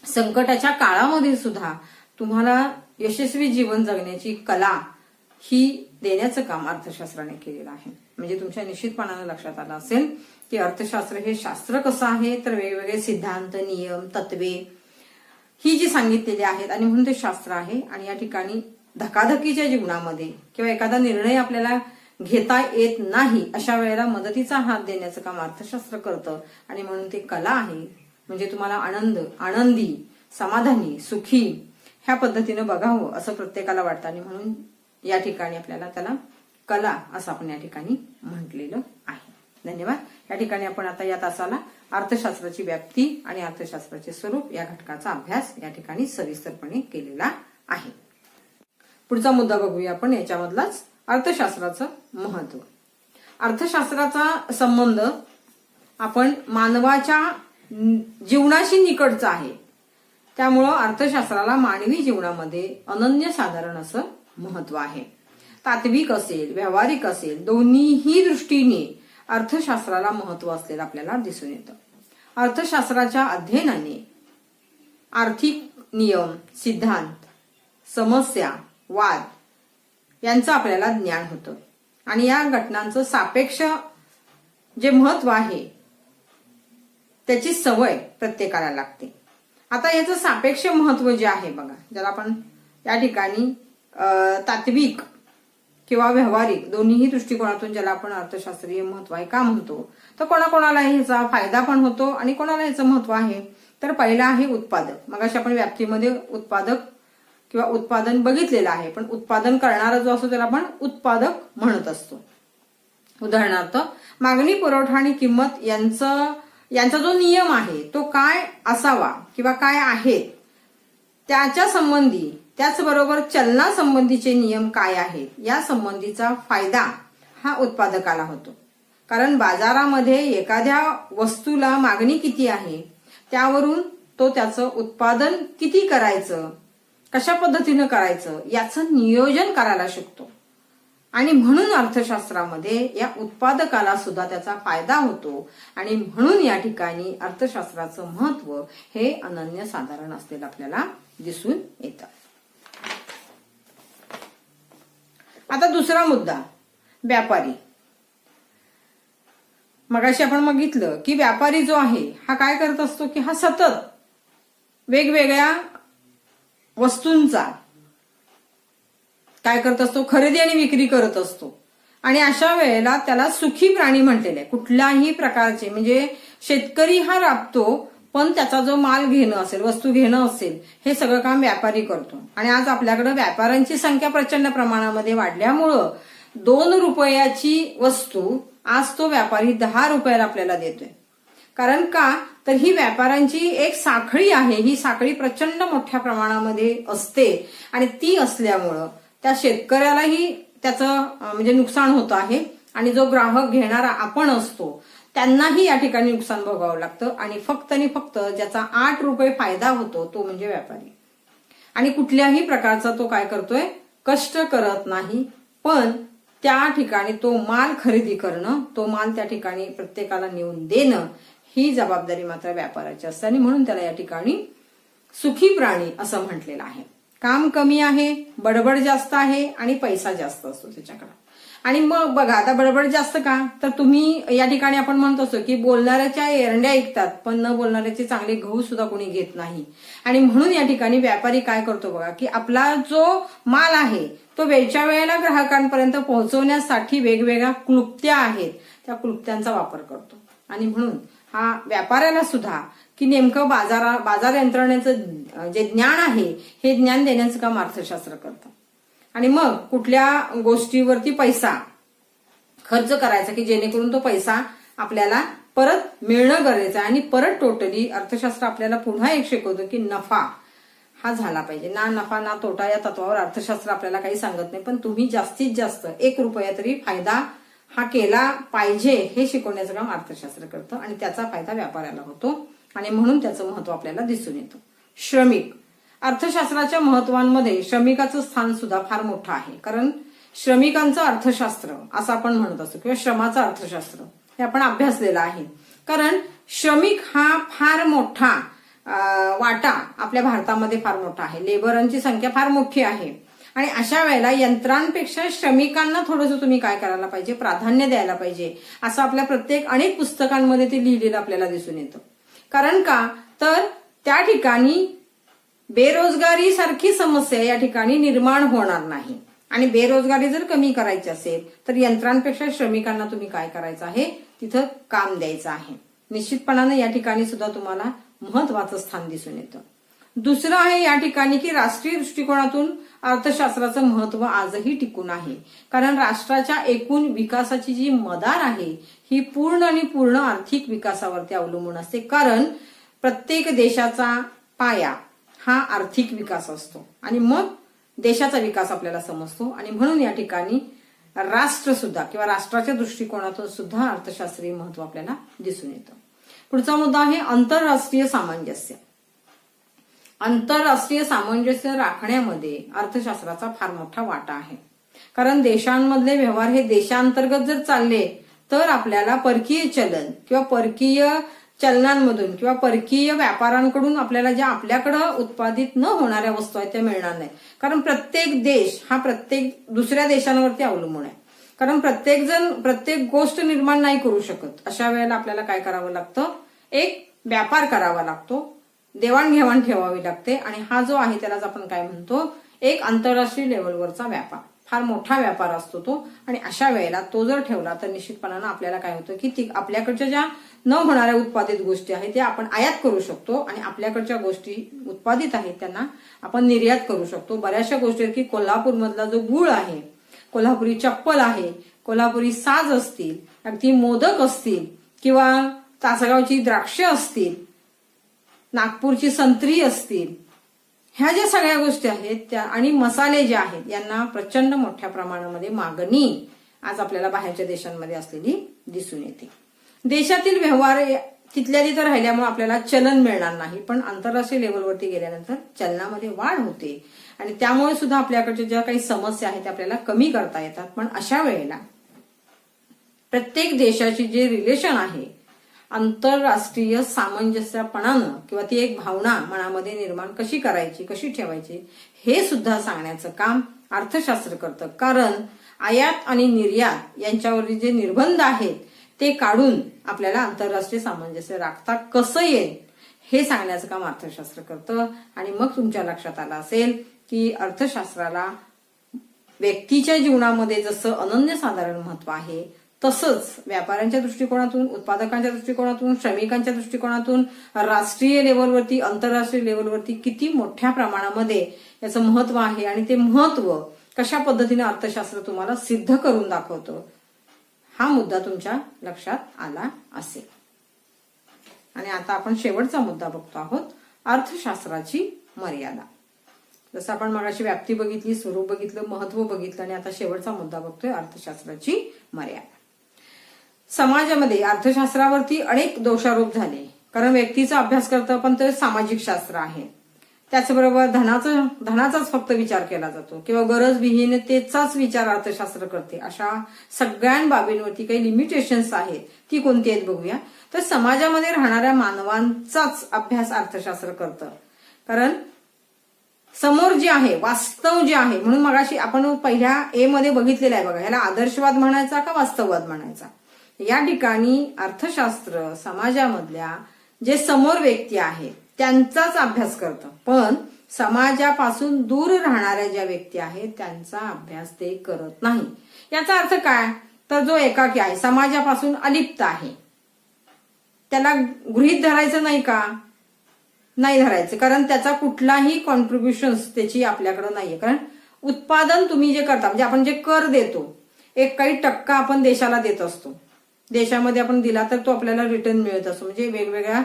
संकटाच्या काळामध्ये सुद्धा तुम्हाला यशस्वी जीवन जगण्याची कला ही देण्याचं काम अर्थशास्त्राने केलेलं आहे. म्हणजे तुमच्या निश्चितपणाने लक्षात आलं असेल की अर्थशास्त्र हे शास्त्र कसं आहे, तर वेगवेगळे सिद्धांत, नियम, तत्वे ही जी सांगितलेली आहेत आणि म्हणून ते शास्त्र आहे. आणि या ठिकाणी धकाधकीच्या जीवनामध्ये किंवा एखादा निर्णय आपल्याला घेता येत नाही अशा वेळेला मदतीचा हात देण्याचं काम अर्थशास्त्र करतं. आणि म्हणून ते कला आहे. म्हणजे तुम्हाला आनंदी, समाधानी, सुखी ह्या पद्धतीनं बघावं असं प्रत्येकाला वाटतं. आणि म्हणून या ठिकाणी आपल्याला त्याला कला असं आपण या ठिकाणी म्हटलेलं आहे. धन्यवाद. या ठिकाणी आपण आता या तासाला अर्थशास्त्राची व्याप्ती आणि अर्थशास्त्राचे स्वरूप या घटकाचा अभ्यास या ठिकाणी सविस्तरपणे केलेला आहे. पुढचा मुद्दा बघूया आपण याच्यामधलाच, अर्थशास्त्राचं महत्व. अर्थशास्त्राचा संबंध आपण मानवाच्या जीवनाशी निकटचा आहे. त्यामुळं अर्थशास्त्राला मानवी जीवनामध्ये अनन्यसाधारण असं महत्व आहे. तात्विक असेल, व्यावहारिक असेल, दोन्हीही दृष्टीने अर्थशास्त्राला महत्व असलेलं आपल्याला दिसून येतं. अर्थशास्त्राच्या अध्ययनाने आर्थिक नियम, सिद्धांत, समस्या, वाद यांचं आपल्याला ज्ञान होतं. आणि या घटनांचं सापेक्ष जे महत्व आहे त्याची सवय प्रत्येकाला लागते. आता याचं सापेक्ष महत्व जे आहे बघा, ज्याला आपण या ठिकाणी तात्विक किंवा व्यावहारिक दोन्हीही दृष्टिकोनातून ज्याला आपण अर्थशास्त्रीय महत्व आहे का म्हणतो, तर कोणाकोणाला ह्याचा फायदा पण होतो आणि कोणाला ह्याचं महत्व आहे तर पहिला आहे उत्पादक. मगाशी आपण व्याप्तीमध्ये उत्पादक किंवा उत्पादन बघितलेलं आहे, पण उत्पादन करणारा जो असतो त्याला आपण उत्पादक म्हणत असतो. उदाहरणार्थ मागणी, पुरवठा आणि किंमत यांचा जो नियम आहे तो काय असावा किंवा काय आहे त्याच्या संबंधी, त्याचबरोबर चलनासंबंधीचे नियम काय आहेत या संबंधीचा फायदा हा उत्पादकाला होतो. कारण बाजारामध्ये एखाद्या वस्तूला मागणी किती आहे त्यावरून तो त्याचं उत्पादन किती करायचं, कशा पद्धतीनं करायचं याचं नियोजन करायला शिकतो. आणि म्हणून अर्थशास्त्रामध्ये या उत्पादकाला सुद्धा त्याचा फायदा होतो. आणि म्हणून या ठिकाणी अर्थशास्त्राचं महत्व हे अनन्यसाधारण असलेलं आपल्याला दिसून येतं. आता दुसरा मुद्दा, व्यापारी. मगाशी आपण बघितलं की व्यापारी जो आहे हा काय करत असतो की हा सतत वेगवेगळ्या वस्तूंचा काय करत असतो, खरेदी आणि विक्री करत असतो. आणि अशा वेळेला त्याला सुखी प्राणी म्हटलेलं आहे. कुठल्याही प्रकारचे म्हणजे शेतकरी हा राबतो, पण त्याचा जो माल घेणं असेल, वस्तू घेणं असेल, हे सगळं काम व्यापारी करतो. आणि आज आपल्याकडे व्यापाऱ्यांची संख्या प्रचंड प्रमाणामध्ये वाढल्यामुळं 2 रुपयाची वस्तू आज तो व्यापारी 10 रुपयाला आपल्याला देतोय. कारण का तर ही व्यापाऱ्यांची एक साखळी आहे. ही साखळी प्रचंड मोठ्या प्रमाणामध्ये असते आणि ती असल्यामुळं त्या शेतकऱ्यालाही त्याचं म्हणजे नुकसान होत आहे. आणि जो ग्राहक घेणारा आपण असतो त्यांनाही या ठिकाणी नुकसान भोगावं लागतं. आणि फक्त ज्याचा 8 रुपये फायदा होतो तो म्हणजे व्यापारी. आणि कुठल्याही प्रकारचा तो काय करतोय, कष्ट करत नाही, पण त्या ठिकाणी तो माल खरेदी करणं, तो माल त्या ठिकाणी प्रत्येकाला नेऊन देणं ही जबाबदारी मात्र व्यापाराची असते. आणि म्हणून त्याला या ठिकाणी सुखी प्राणी असं म्हटलेलं आहे. काम कमी आहे, बडबड जास्त आहे आणि पैसा जास्त असतो त्याच्याकडे. आणि मग बघा आता बडबड जास्त का तर तुम्ही या ठिकाणी आपण म्हणत असतो की बोलणाऱ्याच्या एरंड्या ऐकतात पण न बोलणाऱ्याचे चांगले गहू सुद्धा कोणी घेत नाही. आणि म्हणून या ठिकाणी व्यापारी काय करतो बघा की आपला जो माल आहे तो वेळच्या वेळेला ग्राहकांपर्यंत पोहोचवण्यासाठी वेगवेगळ्या क्लुप्त्या आहेत, त्या क्लुप्त्यांचा वापर करतो. आणि म्हणून हा व्यापाऱ्याला सुद्धा की नेमकं बाजार यंत्रणेचं जे ज्ञान आहे हे ज्ञान देण्याचं काम अर्थशास्त्र करतं. आणि मग कुठल्या गोष्टीवरती पैसा खर्च करायचा की जेणेकरून तो पैसा आपल्याला परत मिळणं गरजेचं आहे. आणि परत टोटली अर्थशास्त्र आपल्याला पुन्हा एक शिकवतं की नफा हा झाला पाहिजे. ना नफा ना तोटा या तत्वावर अर्थशास्त्र आपल्याला काही सांगत नाही, पण तुम्ही जास्तीत जास्त 1 रुपया तरी फायदा हा केला पाहिजे हे शिकवण्याचं काम अर्थशास्त्र करतं. आणि त्याचा फायदा व्यापाऱ्याला होतो. आणि म्हणून त्याचं महत्व आपल्याला दिसून येतं. श्रमिक. अर्थशास्त्राच्या महत्वांमध्ये श्रमिकाचं स्थान सुद्धा फार मोठं आहे. कारण श्रमिकांचं अर्थशास्त्र असं आपण म्हणत असतो किंवा श्रमाचं अर्थशास्त्र हे आपण अभ्यासलेलं आहे. कारण श्रमिक हा फार मोठा वाटा आपल्या भारतामध्ये फार मोठा आहे. लेबरांची संख्या फार मोठी आहे. आणि अशा वेळेला यंत्रांपेक्षा श्रमिकांना थोडंसं तुम्ही काय करायला पाहिजे, प्राधान्य द्यायला पाहिजे. असं आपल्या अनेक पुस्तकांमध्ये ते लिहिलेलं आपल्याला दिसून येतं. कारण का तर त्या ठिकाणी बेरोजगारी सारखी समस्या या ठिकाणी निर्माण होणार नाही. आणि बेरोजगारी जर कमी करायची असेल तर यंत्रांपेक्षा श्रमिकांना तुम्ही काय करायचं आहे, तिथं काम द्यायचं आहे. निश्चितपणाने या ठिकाणी सुद्धा तुम्हाला महत्वाचं स्थान दिसून येतं. दुसरं आहे या ठिकाणी की राष्ट्रीय दृष्टिकोनातून अर्थशास्त्राचं महत्व आजही टिकून आहे. कारण राष्ट्राच्या एकूण विकासाची जी मदार आहे ही पूर्ण आर्थिक विकासावरती अवलंबून असते. कारण प्रत्येक देशाचा पाया हा आर्थिक विकास असतो आणि मग देशाचा विकास आपल्याला समजतो. आणि म्हणून या ठिकाणी राष्ट्र सुद्धा किंवा राष्ट्राच्या दृष्टिकोनातून सुद्धा अर्थशास्त्रीय महत्व आपल्याला दिसून येतं. पुढचा मुद्दा आहे आंतरराष्ट्रीय सामंजस्य. आंतरराष्ट्रीय सामंजस्य राखण्यामध्ये अर्थशास्त्राचा फार मोठा वाटा आहे. कारण देशांमधले व्यवहार हे देशांतर्गत जर चालले तर आपल्याला परकीय चलन किंवा परकीय चलनांमधून किंवा परकीय व्यापाऱ्यांकडून आपल्याला ज्या आपल्याकडं उत्पादित न होणाऱ्या वस्तू आहेत त्या मिळणार नाही. कारण प्रत्येक देश हा प्रत्येक दुसऱ्या देशांवरती अवलंबून आहे. कारण प्रत्येक जण प्रत्येक गोष्ट निर्माण नाही करू शकत. अशा वेळेला आपल्याला काय करावं लागतं, एक व्यापार करावा लागतो, देवाणघेवाण ठेवावी लागते. आणि हा जो आहे त्यालाच आपण काय म्हणतो, एक आंतरराष्ट्रीय लेवलवरचा व्यापार, फार मोठा व्यापार असतो तो. आणि अशा वेळेला तो जर ठेवला तर निश्चितपणानं आपल्याला काय होतं की आपल्याकडच्या ज्या न होणाऱ्या उत्पादित गोष्टी आहेत त्या आपण आयात करू शकतो आणि आपल्याकडच्या गोष्टी उत्पादित आहेत त्यांना आपण निर्यात करू शकतो. बऱ्याचशा गोष्टी आहेत की कोल्हापूरमधला जो गूळ आहे, कोल्हापुरी चप्पल आहे, कोल्हापुरी साज असतील, अगदी मोदक असतील किंवा तासगावची द्राक्षे असतील, नागपूरची संत्री असतील, ह्या ज्या सगळ्या गोष्टी आहेत त्या आणि मसाले जे आहेत यांना प्रचंड मोठ्या प्रमाणामध्ये मागणी आज आपल्याला बाहेरच्या देशांमध्ये असलेली दिसून येते. देशातील व्यवहार तिथल्या तिथं राहिल्यामुळे आपल्याला चलन मिळणार नाही, पण आंतरराष्ट्रीय लेवलवरती गेल्यानंतर चलनामध्ये वाढ होते आणि त्यामुळे सुद्धा आपल्याकडच्या ज्या काही समस्या आहेत त्या आपल्याला कमी करता येतात. पण अशा वेळेला प्रत्येक देशाची जे रिलेशन आहे आंतरराष्ट्रीय सामंजस्यपणानं किंवा ती एक भावना मनामध्ये निर्माण कशी करायची, कशी ठेवायची हे सुद्धा सांगण्याचं काम अर्थशास्त्र करतं. कारण आयात आणि निर्यात यांच्यावरील जे निर्बंध आहेत ते काढून आपल्याला आंतरराष्ट्रीय सामंजस्य राखता कसं येईल हे सांगण्याचं काम अर्थशास्त्र करतं. आणि मग तुमच्या लक्षात आलं असेल की अर्थशास्त्राला व्यक्तीच्या जीवनामध्ये जसं अनन्यसाधारण महत्व आहे तसंच व्यापाऱ्यांच्या दृष्टिकोनातून, उत्पादकांच्या दृष्टिकोनातून, श्रमिकांच्या दृष्टिकोनातून, राष्ट्रीय लेवलवरती, आंतरराष्ट्रीय लेवलवरती किती मोठ्या प्रमाणामध्ये याचं महत्व आहे आणि ते महत्व कशा पद्धतीने अर्थशास्त्र तुम्हाला सिद्ध करून दाखवतं हा मुद्दा तुमच्या लक्षात आला असेल. आणि आता आपण शेवटचा मुद्दा बघतो आहोत, अर्थशास्त्राची मर्यादा. जसं आपण मगाशी व्याप्ती बघितली, स्वरूप बघितलं, महत्व बघितलं आणि आता शेवटचा मुद्दा बघतोय अर्थशास्त्राची मर्यादा. समाजामध्ये अर्थशास्त्रावरती अनेक दोषारोप झाले, कारण व्यक्तीचा अभ्यास करतं पण ते सामाजिक शास्त्र आहे. त्याचबरोबर धनाचाच फक्त विचार केला जातो किंवा गरज विहीनतेचाच विचार अर्थशास्त्र करते. अशा सगळ्या बाबींवरती काही लिमिटेशन्स आहेत, ती कोणती आहेत बघूया. तर समाजामध्ये राहणाऱ्या मानवांचाच अभ्यास अर्थशास्त्र करतं, कारण समोर जे आहे, वास्तव जे आहे, म्हणून मगाशी आपण पहिल्या ए मध्ये बघितलेलं आहे बघा, ह्याला आदर्शवाद म्हणायचा का वास्तववाद म्हणायचा. या ठिकाणी अर्थशास्त्र समाजामधल्या जे समोर व्यक्ती आहेत त्यांचाच अभ्यास करतं, पण समाजापासून दूर राहणाऱ्या ज्या व्यक्ती आहेत त्यांचा अभ्यास ते करत नाही. याचा अर्थ काय, तर जो एकाकी आहे, समाजापासून अलिप्त आहे, त्याला गृहीत धरायचं नाही का, नाही धरायचं, कारण त्याचा कुठलाही कॉन्ट्रीब्युशन त्याची आपल्याकडे नाहीये. कारण उत्पादन तुम्ही जे करता, म्हणजे आपण जे कर देतो, एक काही टक्का आपण देशाला देत असतो, देशामध्ये आपण दिला तर तो आपल्याला रिटर्न मिळत असतो, म्हणजे वेगवेगळ्या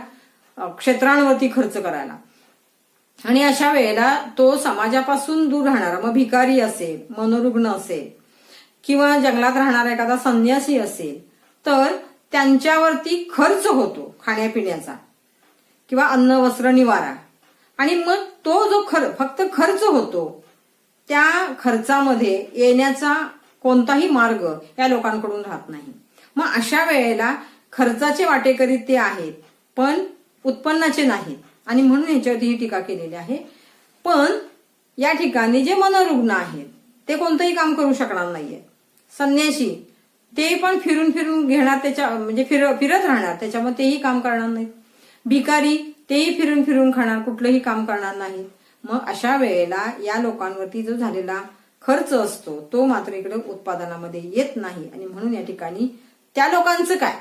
क्षेत्रांवरती खर्च करायला. आणि अशा वेळेला तो समाजापासून दूर राहणारा, मग भिकारी असेल, मनोरुग्ण असेल किंवा जंगलात राहणारा एखादा संन्यासी असेल, तर त्यांच्यावरती खर्च होतो खाण्यापिण्याचा किंवा अन्न वस्त्र निवारा. आणि मग तो जो फक्त खर्च होतो, त्या खर्चामध्ये येण्याचा कोणताही मार्ग या लोकांकडून राहत नाही. मग अशा वेळेला खर्चाचे वाटेकरी ते आहेत पण उत्पन्नाचे नाहीत, आणि म्हणून याच्यावरती ही टीका केलेली आहे. पण या ठिकाणी जे मनोरुग्ण आहेत ते कोणतंही काम करू शकणार नाहीये. संन्यासी ते पण फिरून फिरून घेणार, त्याच्या म्हणजे फिरत राहणार, त्याच्यामुळे तेही काम करणार नाहीत. भिकारी तेही फिरून फिरून खाणार, कुठलंही काम करणार नाहीत. मग अशा वेळेला या लोकांवरती जो झालेला खर्च असतो तो मात्र इकडे उत्पादनामध्ये येत नाही, आणि म्हणून या ठिकाणी त्या लोकांचं काय,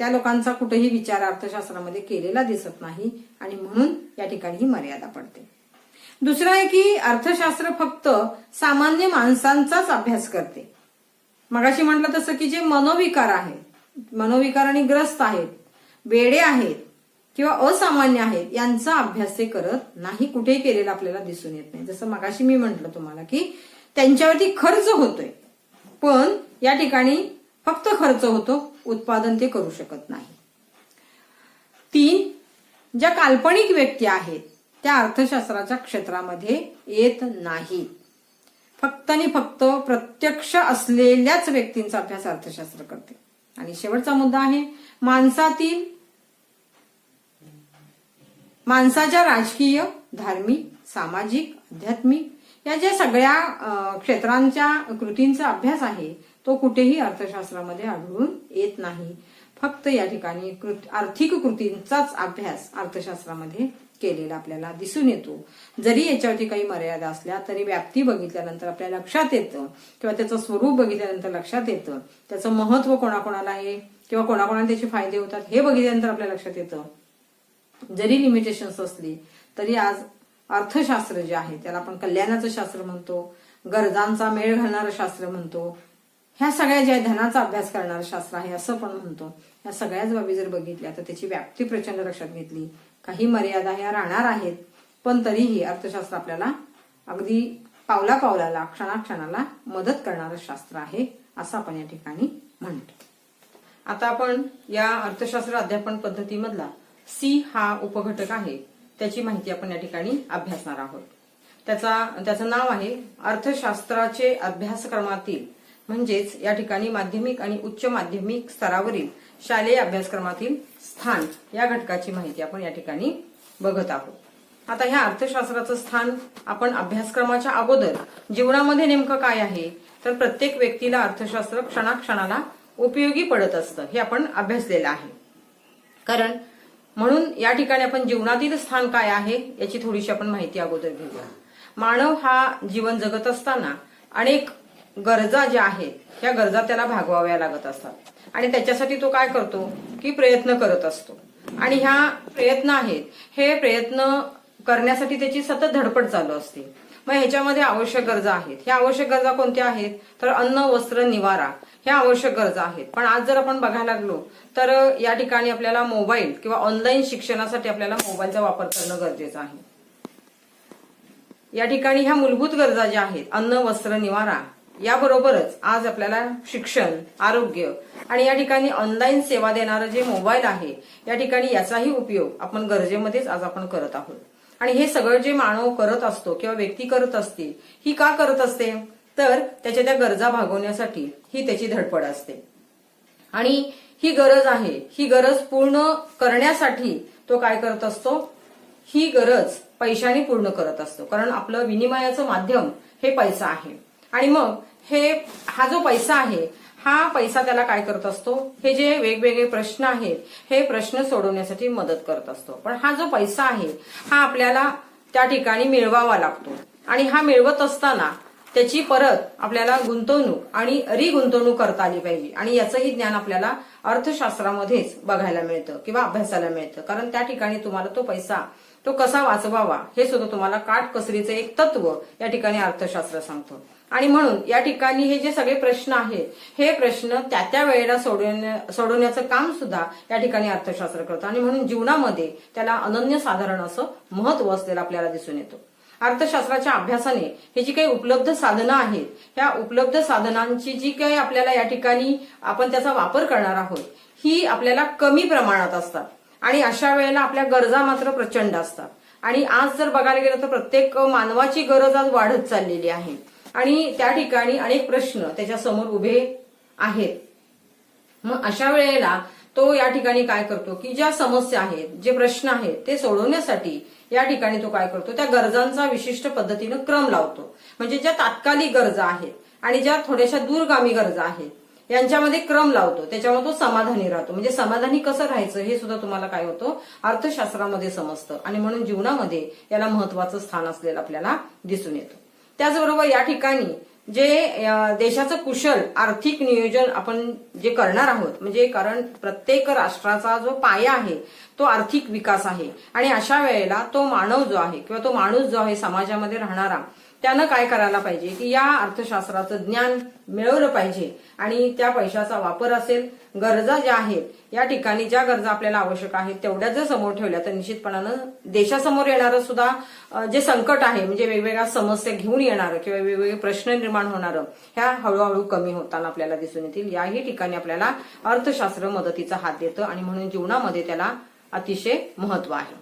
त्या लोकांचा कुठेही विचार अर्थशास्त्रामध्ये केलेला दिसत नाही, आणि म्हणून या ठिकाणी ही मर्यादा पडते. दुसरं आहे की अर्थशास्त्र फक्त सामान्य माणसांचाच अभ्यास करते. मगाशी म्हटलं तसं की जे मनोविकार आहेत, मनोविकाराने ग्रस्त आहेत, वेडे आहेत किंवा असामान्य आहेत, यांचा अभ्यास ते करत नाही, कुठेही केलेला आपल्याला दिसून येत नाही. जसं मगाशी मी म्हटलं तुम्हाला की त्यांच्यावरती खर्च होतोय, पण या ठिकाणी फक्त खर्च होतो, उत्पादन ते करू शकत नाही. 3, ज्या काल्पनिक व्यक्ती आहेत त्या अर्थशास्त्राच्या क्षेत्रामध्ये येत नाहीत. फक्त आणि फक्त प्रत्यक्ष असलेल्याच व्यक्तींचा अभ्यास अर्थशास्त्र करते. आणि शेवटचा मुद्दा आहे माणसाच्या राजकीय, धार्मिक, सामाजिक, आध्यात्मिक या ज्या सगळ्या क्षेत्रांच्या कृतींचा अभ्यास आहे तो कुठेही अर्थशास्त्रामध्ये आढळून येत नाही. फक्त या ठिकाणी आर्थिक कृतींचाच अभ्यास अर्थशास्त्रामध्ये केलेला आपल्याला दिसून येतो. जरी याच्यावरती काही मर्यादा असल्या तरी व्याप्ती बघितल्यानंतर आपल्या लक्षात येतं किंवा त्याचं स्वरूप बघितल्यानंतर लक्षात येतं त्याचं महत्व कोणाकोणाला आहे, किंवा कोणाकोणाला त्याचे फायदे होतात हे बघितल्यानंतर आपल्या लक्षात येतं जरी लिमिटेशन्स असली तरी आज अर्थशास्त्र जे आहे त्याला आपण कल्याणाचं शास्त्र म्हणतो, गरजांचा मेळ घालणारं शास्त्र म्हणतो, ह्या सगळ्या ज्या धनाचा अभ्यास करणारं शास्त्र आहे असं पण म्हणतो. ह्या सगळ्याच बाबी जर बघितल्या तर त्याची व्याप्ती प्रचंड लक्षात घेतली, काही मर्यादा ह्या राहणार आहेत, पण तरीही अर्थशास्त्र आपल्याला अगदी पावला पावलाला क्षणाक्षणाला मदत करणारं शास्त्र आहे असं आपण या ठिकाणी म्हणतो. आता आपण या अर्थशास्त्र अध्यापन पद्धतीमधला सी हा उपघटक आहे त्याची माहिती आपण या ठिकाणी अभ्यासणार आहोत. त्याचं नाव आहे अर्थशास्त्राचे अभ्यासक्रमातील म्हणजेच या ठिकाणी माध्यमिक आणि उच्च माध्यमिक स्तरावरील शालेय अभ्यासक्रमातील स्थान या घटकाची माहिती आपण या ठिकाणी बघत आहोत. आता ह्या अर्थशास्त्राचं स्थान आपण अभ्यासक्रमाच्या अगोदर जीवनामध्ये नेमकं काय आहे तर प्रत्येक व्यक्तीला अर्थशास्त्र क्षणाक्षणाला उपयोगी पडत असतं हे आपण अभ्यासलेलं आहे. कारण म्हणून या ठिकाणी आपण जीवनातील स्थान काय आहे याची थोडीशी आपण माहिती अगोदर घेऊया. मानव हा जीवन जगत असताना अनेक गरजा ज्या आहेत ह्या गरजा त्याला भागवाव्या लागत असतात आणि त्याच्यासाठी तो काय करतो की प्रयत्न करत असतो आणि ह्या प्रयत्न आहेत हे प्रयत्न करण्यासाठी त्याची सतत धडपड चालू असते. मग ह्याच्यामध्ये आवश्यक गरजा आहेत. ह्या आवश्यक गरजा कोणत्या आहेत तर अन्न, वस्त्र, निवारा ह्या आवश्यक गरजा आहेत. पण आज जर आपण बघायला लागलो तर या ठिकाणी आपल्याला मोबाईल किंवा ऑनलाईन शिक्षणासाठी आपल्याला मोबाईलचा वापर करणं गरजेचं आहे. या ठिकाणी ह्या मूलभूत गरजा ज्या आहेत अन्न, वस्त्र, निवारा याबरोबरच आज आपल्याला शिक्षण, आरोग्य आणि या ठिकाणी ऑनलाईन सेवा देणारं जे मोबाईल आहे या ठिकाणी याचाही उपयोग आपण गरजेमध्येच आज आपण करत आहोत. आणि हे सगळं जे मानव करत असतो किंवा व्यक्ती करत असते ही का करत असते तर त्याच्या त्या गरजा भागवण्यासाठी ही त्याची धडपड असते. आणि ही गरज आहे, ही गरज पूर्ण करण्यासाठी तो काय करत असतो, ही गरज पैशाने पूर्ण करत असतो. कारण आपलं विनिमयाचं माध्यम हे पैसा आहे आणि मग हा जो पैसा आहे हा पैसा त्याला काय करत असतो, हे जे वेगवेगळे प्रश्न आहेत हे प्रश्न सोडवण्यासाठी मदत करत असतो. पण हा जो पैसा आहे हा आपल्याला त्या ठिकाणी मिळवावा लागतो आणि हा मिळवत असताना त्याची परत आपल्याला गुंतवणूक आणि रिगुंतवणूक करता आली पाहिजे आणि याचंही ज्ञान आपल्याला अर्थशास्त्रामध्येच बघायला मिळतं किंवा अभ्यासाला मिळतं. कारण त्या ठिकाणी तुम्हाला तो पैसा तो कसा वाचवावा हे सुद्धा तुम्हाला काटकसरीचं एक तत्व या ठिकाणी अर्थशास्त्र सांगतं. आणि म्हणून या ठिकाणी हे जे सगळे प्रश्न आहेत हे प्रश्न त्या वेळेला सोडवण्याचं काम सुद्धा या ठिकाणी अर्थशास्त्र करतं आणि म्हणून जीवनामध्ये त्याला अनन्यसाधारण असं महत्व असलेलं आपल्याला दिसून येतं. अर्थशास्त्राच्या अभ्यासाने हे जी काही उपलब्ध साधनं आहेत ह्या उपलब्ध साधनांची जी काही आपल्याला या ठिकाणी आपण त्याचा वापर करणार आहोत ही आपल्याला कमी प्रमाणात असतात आणि अशा वेळेला आपल्या गरजा मात्र प्रचंड असतात. आणि आज जर बघायला गेलं तर प्रत्येक मानवाची गरज आज वाढत चाललेली आहे आणि त्या ठिकाणी अनेक प्रश्न त्याच्या समोर उभे आहेत. मग अशा वेळेला तो या ठिकाणी काय करतो की ज्या समस्या आहेत, जे प्रश्न आहेत ते सोडवण्यासाठी या ठिकाणी तो काय करतो, त्या गरजांचा विशिष्ट पद्धतीनं क्रम लावतो. म्हणजे ज्या तात्कालिक गरजा आहेत आणि ज्या थोड्याशा दूरगामी गरजा आहेत यांच्यामध्ये क्रम लावतो. त्याच्यामुळे तो समाधानी राहतो. म्हणजे समाधानी कसं राहायचं हे सुद्धा तुम्हाला काय होतं अर्थशास्त्रामध्ये समजतं आणि म्हणून जीवनामध्ये याला महत्वाचं स्थान असलेलं आपल्याला दिसून येतं. त्याचबरोबर या ठिकाणी जे देशाचं कुशल आर्थिक नियोजन आपण जे करणार आहोत म्हणजे कारण प्रत्येक राष्ट्राचा जो पाया आहे तो आर्थिक विकास आहे आणि अशा वेळेला तो मानव जो आहे किंवा तो माणूस जो आहे समाजामध्ये राहणारा त्यानं काय करायला पाहिजे की या अर्थशास्त्राचं ज्ञान मिळवलं पाहिजे आणि त्या पैशाचा वापर असेल, गरजा ज्या आहेत या ठिकाणी ज्या गरजा आपल्याला आवश्यक आहेत तेवढ्या जर समोर ठेवल्या तर निश्चितपणानं देशासमोर येणारं सुद्धा जे संकट आहे म्हणजे वेगवेगळ्या समस्या घेऊन येणारं किंवा वेगवेगळे प्रश्न निर्माण होणारं ह्या हळूहळू कमी होताना आपल्याला दिसून येतील. याही ठिकाणी आपल्याला अर्थशास्त्र मदतीचा हात देतं आणि म्हणून जीवनामध्ये त्याला अतिशय महत्व आहे.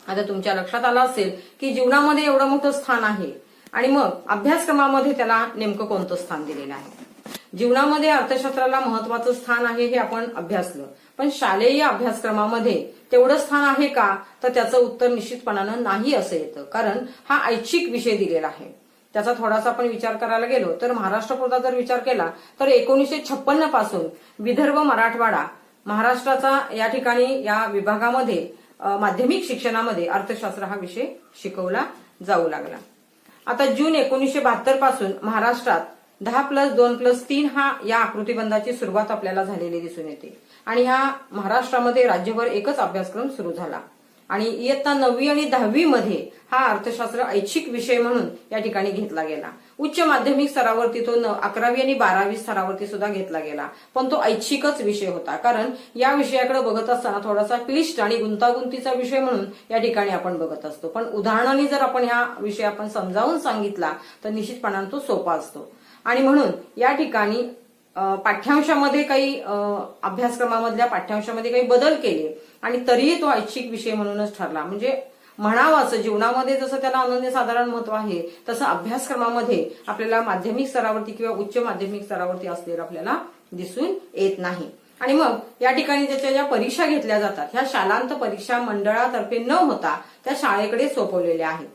आता तुमच्या लक्षात आलं असेल की जीवनामध्ये एवढं मोठं स्थान आहे आणि मग अभ्यासक्रमामध्ये त्याला नेमकं कोणतं स्थान दिलेलं आहे. जीवनामध्ये अर्थशास्त्राला महत्वाचं स्थान आहे हे आपण अभ्यासलं, पण शालेय अभ्यासक्रमामध्ये तेवढं स्थान आहे का तर त्याचं उत्तर निश्चितपणानं नाही असं येतं. कारण हा ऐच्छिक विषय दिलेला आहे. त्याचा थोडासा आपण विचार करायला गेलो तर महाराष्ट्रापुरता जर विचार केला तर 1956 पासून विदर्भ, मराठवाडा, महाराष्ट्राचा या ठिकाणी या विभागामध्ये माध्यमिक शिक्षणामध्ये अर्थशास्त्र हा विषय शिकवला जाऊ लागला. आता जून 1972 पासून महाराष्ट्रात 10+2+3 हा या आकृतीबंधाची सुरुवात आपल्याला झालेली दिसून येते. आणि ह्या महाराष्ट्रामध्ये राज्यभर एकच अभ्यासक्रम सुरू झाला. आणि इयत्ता 9वी आणि 10वी मध्ये हा अर्थशास्त्र ऐच्छिक विषय म्हणून या ठिकाणी घेतला गेला. उच्च माध्यमिक स्तरावरती तो 11वी आणि 12वी स्तरावरती सुद्धा घेतला गेला, पण तो ऐच्छिकच विषय होता. कारण या विषयाकडे बघत असताना थोडासा क्लिष्ट आणि गुंतागुंतीचा विषय म्हणून या ठिकाणी आपण बघत असतो. पण उदाहरणाने जर आपण हा विषय आपण समजावून सांगितला तर निश्चितपणाने तो सोपा असतो. आणि म्हणून या ठिकाणी पाठ्यांशामध्ये काही अभ्यासक्रमामधल्या पाठ्यांशामध्ये काही बदल केले आणि तरीही तो ऐच्छिक विषय म्हणूनच ठरला. म्हणजे म्हणावं असं जीवनामध्ये जसं त्याला अनन्यसाधारण महत्व आहे तसं अभ्यासक्रमामध्ये आपल्याला माध्यमिक स्तरावरती किंवा उच्च माध्यमिक स्तरावरती असलेलं आपल्याला दिसून येत नाही. आणि मग या ठिकाणी त्याच्या ज्या परीक्षा घेतल्या जातात ह्या शालांत परीक्षा मंडळातर्फे न होता त्या शाळेकडे सोपवलेल्या आहेत.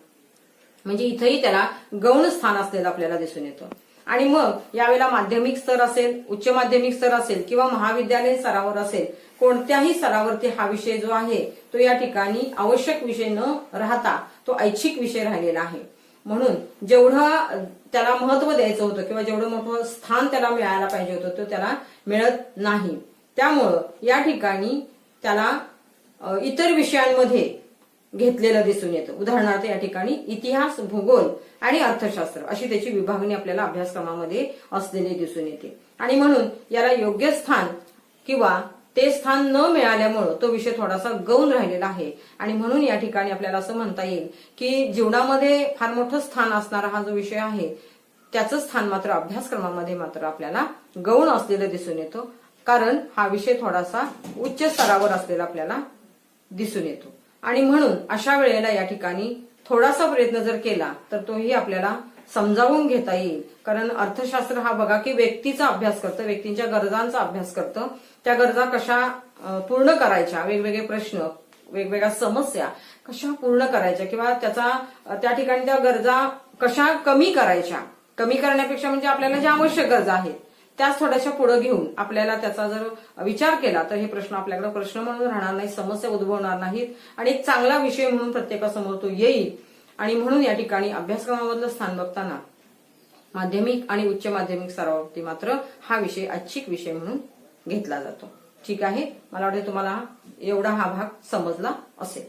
म्हणजे इथंही त्याला गौण स्थान असलेलं आपल्याला दिसून येतं. आणि मग यावेळेला माध्यमिक स्तर असेल, उच्च माध्यमिक स्तर असेल किंवा महाविद्यालय स्तरावर असेल, कोणत्याही स्तरावरती हा विषय जो आहे तो या ठिकाणी आवश्यक विषय न राहता तो ऐच्छिक विषय राहिलेला आहे. म्हणून जेवढं त्याला महत्व द्यायचं होतं किंवा जेवढं मोठं स्थान त्याला मिळायला पाहिजे होतं तो त्याला मिळत नाही. त्यामुळं या ठिकाणी त्याला इतर विषयांमध्ये घेतलेलं दिसून येतं. उदाहरणार्थ या ठिकाणी इतिहास, भूगोल आणि अर्थशास्त्र अशी त्याची विभागणी आपल्याला अभ्यासक्रमामध्ये असलेली दिसून येते. आणि म्हणून याला योग्य स्थान किंवा ते स्थान न मिळाल्यामुळं तो विषय थोडासा गौण राहिलेला आहे. आणि म्हणून या ठिकाणी आपल्याला असं म्हणता येईल की जीवनामध्ये फार मोठं स्थान असणारा हा जो विषय आहे त्याचं स्थान मात्र अभ्यासक्रमामध्ये मात्र आपल्याला गौण असलेलं दिसून येतं. कारण हा विषय थोडासा उच्च स्तरावर असलेला आपल्याला दिसून येतो. आणि म्हणून अशा वेळेला या ठिकाणी थोडासा प्रयत्न जर केला तर तोही आपल्याला समजावून घेता येईल. कारण अर्थशास्त्र हा बघा की व्यक्तीचा अभ्यास करतं, व्यक्तींच्या गरजांचा अभ्यास करतं. त्या गरजा कशा पूर्ण करायच्या, वेगवेगळे प्रश्न, वेगवेगळ्या समस्या कशा पूर्ण करायच्या किंवा त्या ठिकाणी त्या गरजा कशा कमी करायच्या. कमी करण्यापेक्षा म्हणजे आपल्याला ज्या आवश्यक गरजा आहेत त्याच थोड्याशा पुढे घेऊन आपल्याला त्याचा जर विचार केला तर हे प्रश्न आपल्याकडे प्रश्न म्हणून राहणार नाही, समस्या उद्भवणार नाहीत आणि एक चांगला विषय म्हणून प्रत्येकासमोर तो येईल. आणि म्हणून या ठिकाणी अभ्यासक्रमामधलं स्थान बघताना माध्यमिक आणि उच्च माध्यमिक स्तरावरती मात्र हा विषय ऐच्छिक विषय म्हणून घेतला जातो. ठीक आहे, मला वाटतं तुम्हाला एवढा हा भाग समजला असेल.